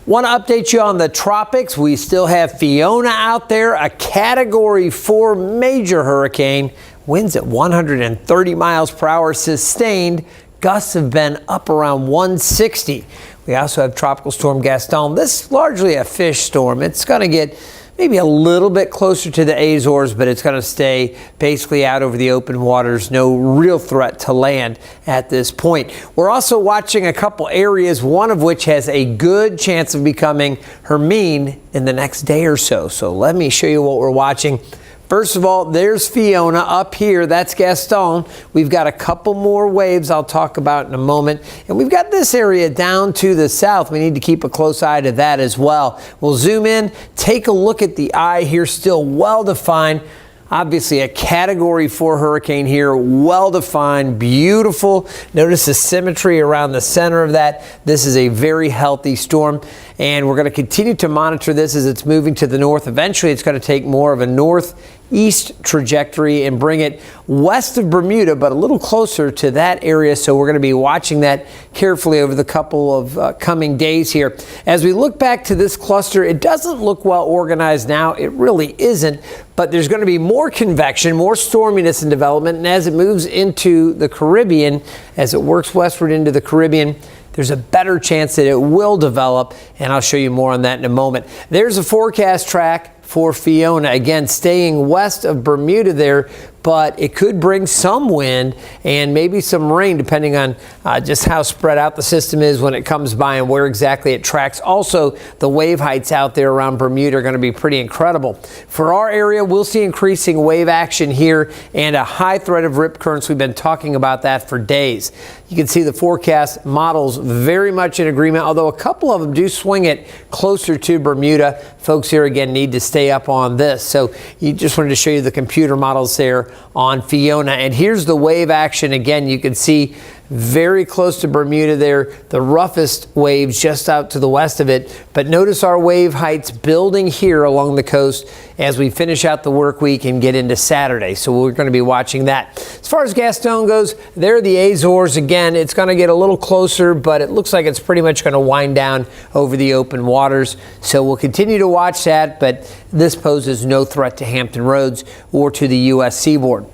Want to update you on the tropics. We still have Fiona out there, a Category 4 major hurricane. Winds at 130 miles per hour sustained. Gusts have been up around 160. We also have Tropical Storm Gaston. This is largely a fish storm. It's going to get maybe a little bit closer to the Azores, but it's going to stay basically out over the open waters. No real threat to land at this point. We're also watching a couple areas, one of which has a good chance of becoming Hermine in the next day or so. So let me show you what we're watching. First of all, there's Fiona up here. That's Gaston. We've got a couple more waves I'll talk about in a moment. And we've got this area down to the south. We need to keep a close eye to that as well. We'll zoom in, take a look at the eye here, still well defined. Obviously a Category 4 hurricane here, well defined, beautiful. Notice the symmetry around the center of that. This is a very healthy storm, and we're going to continue to monitor this as it's moving to the north. Eventually it's going to take more of a northeast trajectory and bring it west of Bermuda, but a little closer to that area. So we're going to be watching that carefully over the couple of coming days here. As we look back to this cluster, it doesn't look well organized now. It really isn't, but there's going to be more convection, more storminess and development. And as it moves into the Caribbean, as it works westward into the Caribbean, there's a better chance that it will develop, and I'll show you more on that in a moment. There's a forecast track for Fiona, again staying west of Bermuda there, but it could bring some wind and maybe some rain depending on just how spread out the system is when it comes by and where exactly it tracks. Also, the wave heights out there around Bermuda are going to be pretty incredible. For our area, we'll see increasing wave action here and a high threat of rip currents. We've been talking about that for days. You can see the forecast models very much in agreement, although a couple of them do swing it closer to Bermuda. Folks here again need to stay up on this. So you just wanted to show you the computer models there on Fiona. And here's the wave action again. You can see very close to Bermuda there, the roughest waves just out to the west of it. But notice our wave heights building here along the coast as we finish out the work week and get into Saturday. So we're going to be watching that. As far as Gaston goes, there are the Azores again. It's going to get a little closer, but it looks like it's pretty much going to wind down over the open waters. So we'll continue to watch that, but this poses no threat to Hampton Roads or to the U.S. seaboard.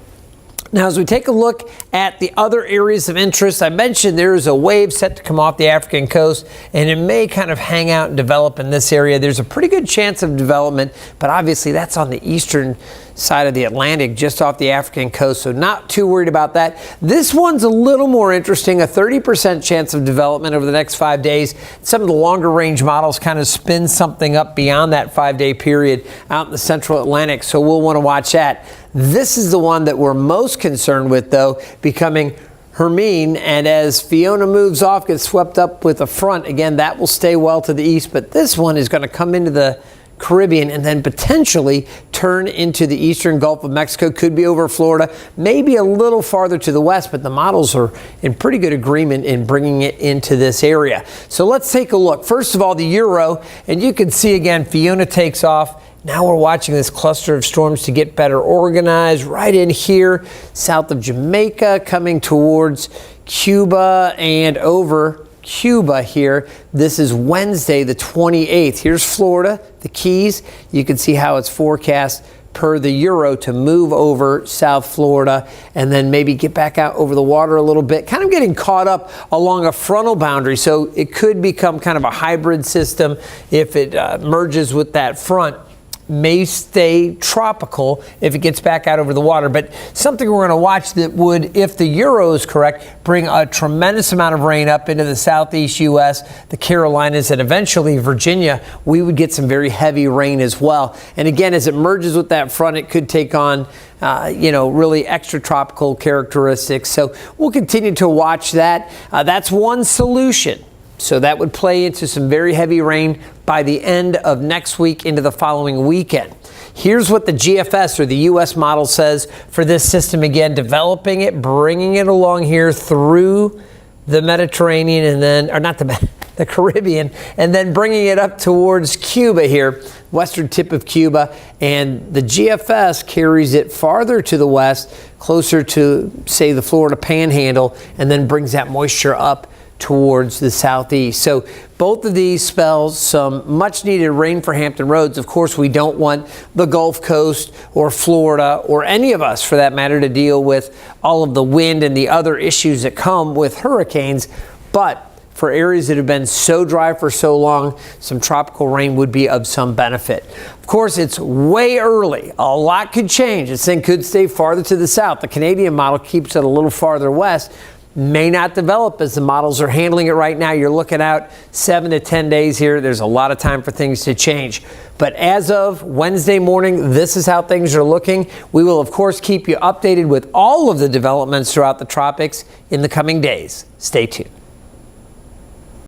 Now, as we take a look at the other areas of interest, I mentioned there is a wave set to come off the African coast, and it may kind of hang out and develop in this area. There's a pretty good chance of development, but obviously that's on the eastern side of the Atlantic, just off the African coast, so not too worried about that. This one's a little more interesting, a 30% chance of development over the next 5 days. Some of the longer range models kind of spin something up beyond that 5-day period out in the central Atlantic, so we'll want to watch that. This is the one that we're most concerned with, though, becoming Hermine, and as Fiona moves off, gets swept up with a front, again, that will stay well to the east, but this one is going to come into the Caribbean and then potentially turn into the eastern Gulf of Mexico. Could be over Florida, maybe a little farther to the west, but the models are in pretty good agreement in bringing it into this area. So let's take a look. First of all, the Euro, and you can see again, Fiona takes off. Now we're watching this cluster of storms to get better organized right in here, south of Jamaica, coming towards Cuba and over Cuba here. This is Wednesday, the 28th. Here's Florida, the Keys. You can see how it's forecast per the Euro to move over South Florida and then maybe get back out over the water a little bit, kind of getting caught up along a frontal boundary. So it could become kind of a hybrid system if it merges with that front. May stay tropical if it gets back out over the water, but something we're going to watch that would, if the Euro is correct, bring a tremendous amount of rain up into the southeast U.S., the Carolinas, and eventually Virginia. We would get some very heavy rain as well. And again, as it merges with that front, it could take on really extra tropical characteristics. So we'll continue to watch that. That's one solution. So that would play into some very heavy rain by the end of next week into the following weekend. Here's what the GFS or the U.S. model says for this system. Again, developing it, bringing it along here through the Mediterranean and then, or not the Caribbean, and then bringing it up towards Cuba here, western tip of Cuba. And the GFS carries it farther to the west, closer to, say, the Florida Panhandle, and then brings that moisture up towards the southeast. So both of these spells some much needed rain for Hampton Roads. Of course, we don't want the Gulf Coast or Florida or any of us for that matter to deal with all of the wind and the other issues that come with hurricanes. But for areas that have been so dry for so long, some tropical rain would be of some benefit. Of course, it's way early. A lot could change. This thing could stay farther to the south. The Canadian model keeps it a little farther west. May not develop as the models are handling it right now. You're looking out 7 to 10 days here. There's a lot of time for things to change. But as of Wednesday morning, this is how things are looking. We will, of course, keep you updated with all of the developments throughout the tropics in the coming days. Stay tuned.